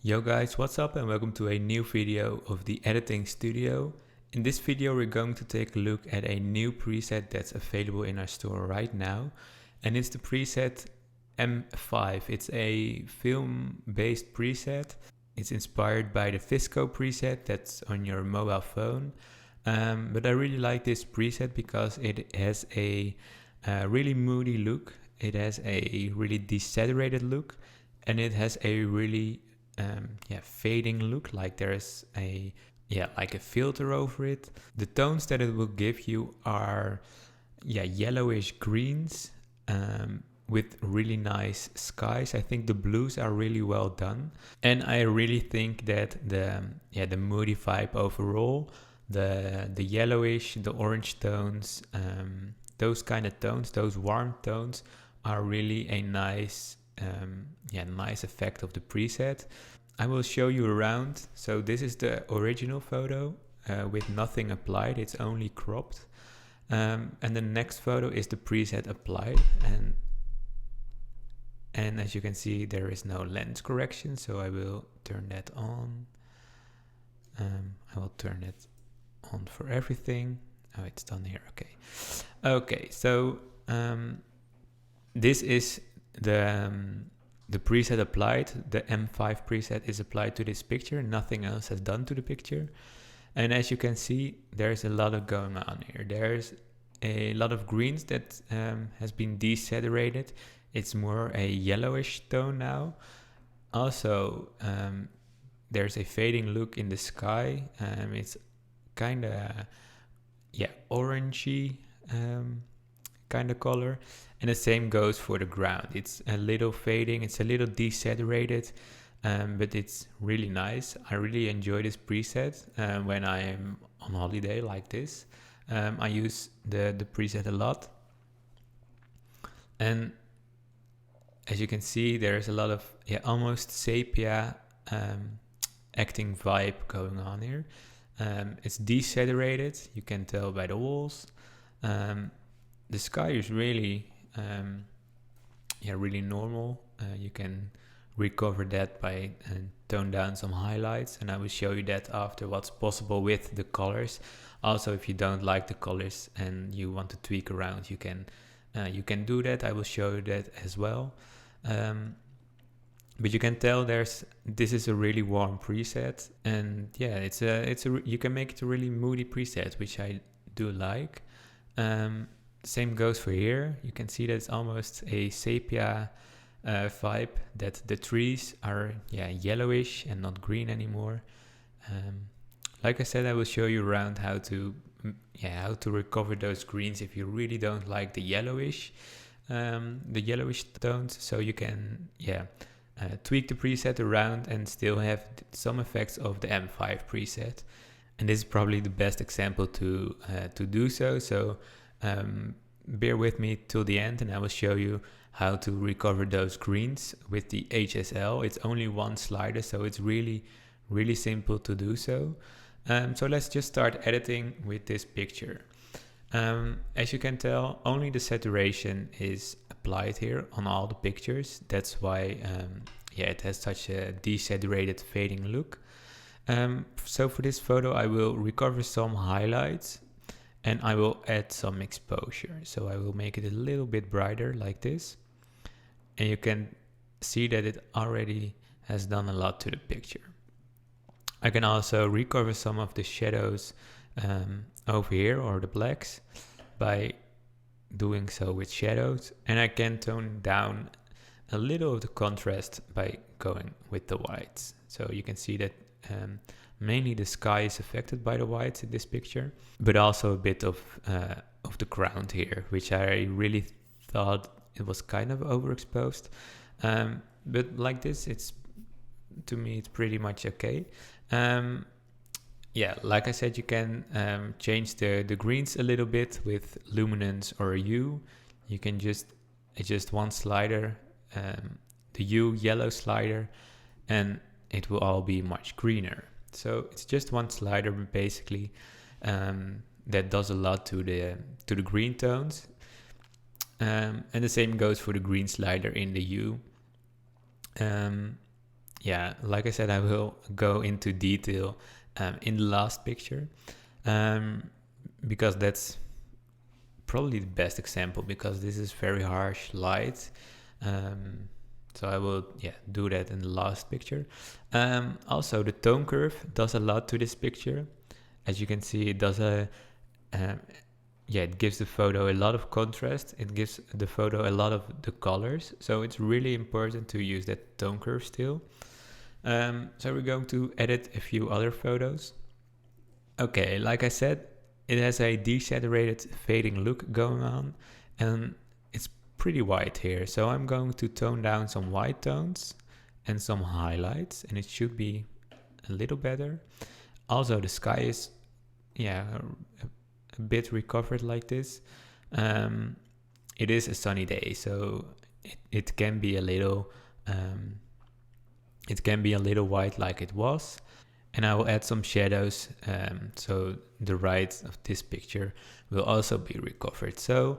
Yo guys, what's up and welcome to a new video of the editing studio. In this video we're going to take a look at a new preset that's available in our store right now, and it's the preset M5. It's a film based preset. It's inspired by the VSCO preset that's on your mobile phone, but I really like this preset because it has a really moody look, it has a really desaturated look, and it has a really fading look, like there's a filter over it. The tones that it will give you are yellowish greens with really nice skies. I think the blues are really well done, and I really think that the moody vibe overall, the yellowish, the orange tones, those kind of tones, those warm tones are really a nice effect of the preset. I will show you around. So this is the original photo with nothing applied, it's only cropped, and the next photo is the preset applied, and as you can see there is no lens correction, so I will turn that on. I will turn it on for everything. Oh, it's done here. Okay, so this is the preset applied. The M5 preset is applied to this picture. Nothing else has done to the picture. And as you can see, there's a lot of going on here. There's a lot of greens that has been desaturated. It's more a yellowish tone now. Also, there's a fading look in the sky. It's kind of orangey kind of color, and the same goes for the ground. It's a little fading, it's a little desaturated, but it's really nice. I really enjoy this preset when I am on holiday like this. I use the preset a lot, and as you can see there's a lot of almost sepia acting vibe going on here. It's desaturated, you can tell by the walls. The sky is really really normal. You can recover that by tone down some highlights, and I will show you that after what's possible with the colors. Also, if you don't like the colors and you want to tweak around, you can do that. I will show you that as well. But you can tell this is a really warm preset, and you can make it a really moody preset, which I do like. Same goes for here. You can see that it's almost a sepia vibe, that the trees are yellowish and not green anymore. Like I said, I will show you around how to recover those greens if you really don't like the yellowish tones. So you can tweak the preset around and still have some effects of the M5 preset. And this is probably the best example to do so. So bear with me till the end, and I will show you how to recover those greens with the HSL. It's only one slider, so it's really, really simple to do so. So let's just start editing with this picture. As you can tell, only the saturation is applied here on all the pictures. That's why it has such a desaturated fading look. So for this photo I will recover some highlights, and I will add some exposure. So I will make it a little bit brighter like this. And you can see that it already has done a lot to the picture. I can also recover some of the shadows over here, or the blacks, by doing so with shadows. And I can tone down a little of the contrast by going with the whites. So you can see that mainly the sky is affected by the whites in this picture, but also a bit of the ground here, which I really thought it was kind of overexposed. But like this, to me it's pretty much okay. Like I said, you can change the greens a little bit with luminance or a hue. You can just adjust one slider, the hue yellow slider, and it will all be much greener. So it's just one slider basically that does a lot to the green tones, and the same goes for the green slider in the hue. yeah, like I said, I will go into detail in the last picture, because that's probably the best example, because this is very harsh light. So I will do that in the last picture. Also, the tone curve does a lot to this picture. As you can see, it does it gives the photo a lot of contrast. It gives the photo a lot of the colors. So it's really important to use that tone curve still. So we're going to edit a few other photos. Okay, like I said, it has a desaturated fading look going on, and it's pretty white here. So I'm going to tone down some white tones and some highlights, and it should be a little better. Also, the sky is a bit recovered like this. It is a sunny day, so it can be a little white like it was. And I will add some shadows, so the right of this picture will also be recovered. So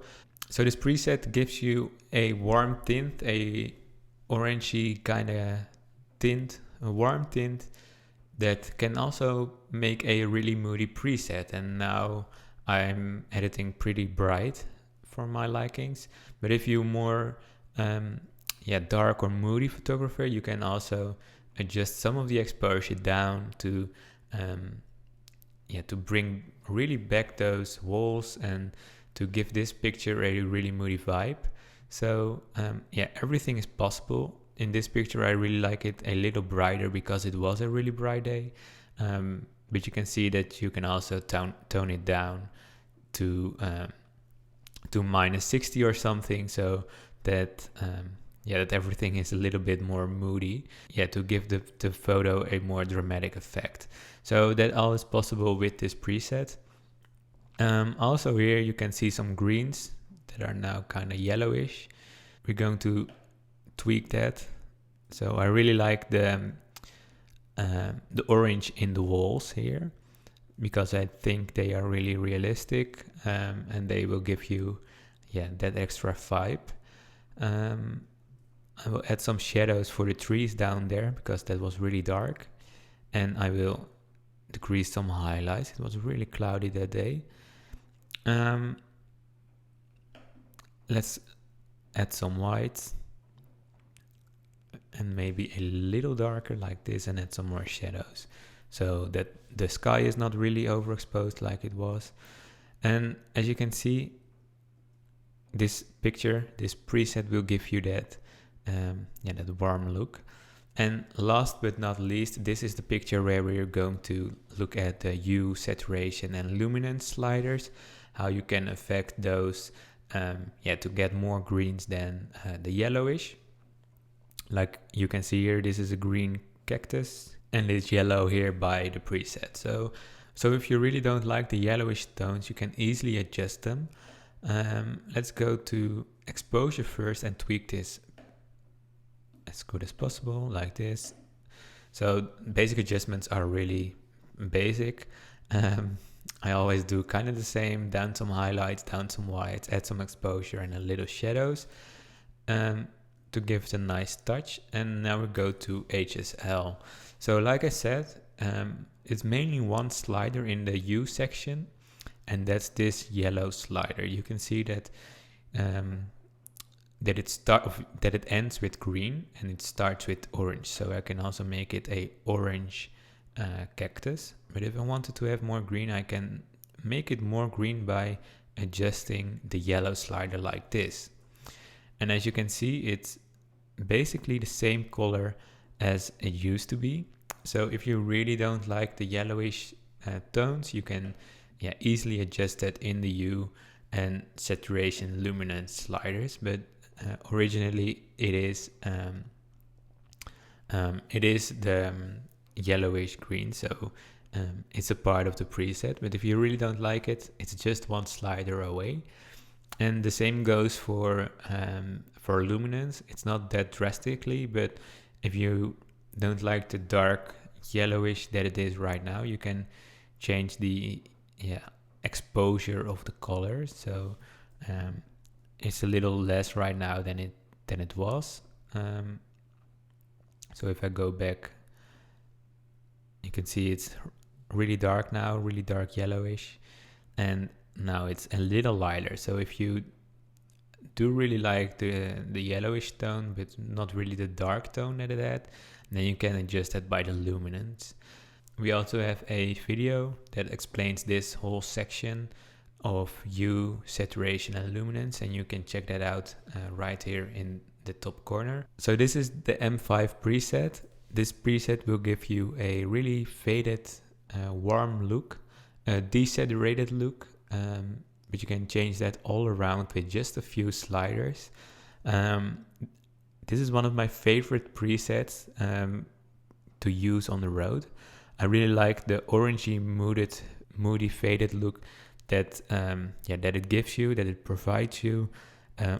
this preset gives you a warm tint, a orangey kind of tint, a warm tint that can also make a really moody preset. And now I'm editing pretty bright for my likings. But if you're more dark or moody photographer, you can also adjust some of the exposure down to bring really back those walls and to give this picture a really moody vibe. So everything is possible. In this picture I really like it a little brighter because it was a really bright day, but you can see that you can also tone it down to -60 or something, so that that everything is a little bit more moody, to give the photo a more dramatic effect. So that all is possible with this preset. Also here you can see some greens that are now kind of yellowish. We're going to tweak that. So I really like the orange in the walls here, because I think they are really realistic, and they will give you that extra vibe. I will add some shadows for the trees down there because that was really dark, and I will decrease some highlights. It was really cloudy that day. Let's add some whites and maybe a little darker like this, and add some more shadows so that the sky is not really overexposed like it was. And as you can see, this picture, this preset will give you that that warm look. And last but not least, this is the picture where we're going to look at the hue, saturation and luminance sliders, how you can affect those to get more greens than the yellowish. Like you can see here, this is a green cactus and it's yellow here by the preset. So if you really don't like the yellowish tones, you can easily adjust them. Let's go to exposure first and tweak this as good as possible, like this. So basic adjustments are really basic. I always do kind of the same: down some highlights, down some whites, add some exposure and a little shadows to give it a nice touch. And now we go to HSL. So like I said, it's mainly one slider in the hue section, and that's this yellow slider. You can see that that it ends with green and it starts with orange. So I can also make it a orange cactus. But if I wanted to have more green, I can make it more green by adjusting the yellow slider like this. And as you can see, it's basically the same color as it used to be. So if you really don't like the yellowish tones, you can easily adjust that in the hue and saturation luminance sliders. But originally it is the yellowish green, so it's a part of the preset. But if you really don't like it, it's just one slider away. And the same goes for luminance. It's not that drastically, but if you don't like the dark yellowish that it is right now, you can change the exposure of the colors. So it's a little less right now than it was. So if I go back, you can see it's really dark now, really dark yellowish, and now it's a little lighter. So if you do really like the yellowish tone, but not really the dark tone that it had, then you can adjust that by the luminance. We also have a video that explains this whole section of hue, saturation, and luminance, and you can check that out right here in the top corner. So this is the M5 preset. This preset will give you a really faded, warm look, a desaturated look, but you can change that all around with just a few sliders. This is one of my favorite presets to use on the road. I really like the orangey, moody, faded look that that it gives you, that it provides you.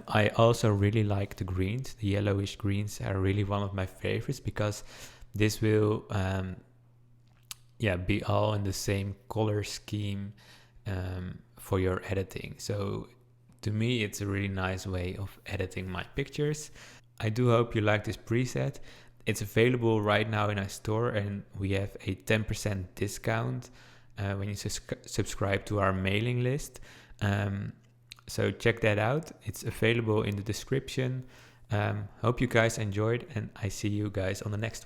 I also really like the greens. The yellowish greens are really one of my favorites because this will be all in the same color scheme for your editing. So to me, it's a really nice way of editing my pictures. I do hope you like this preset. It's available right now in our store, and we have a 10% discount when you subscribe to our mailing list. So check that out. It's available in the description. Hope you guys enjoyed, and I see you guys on the next one.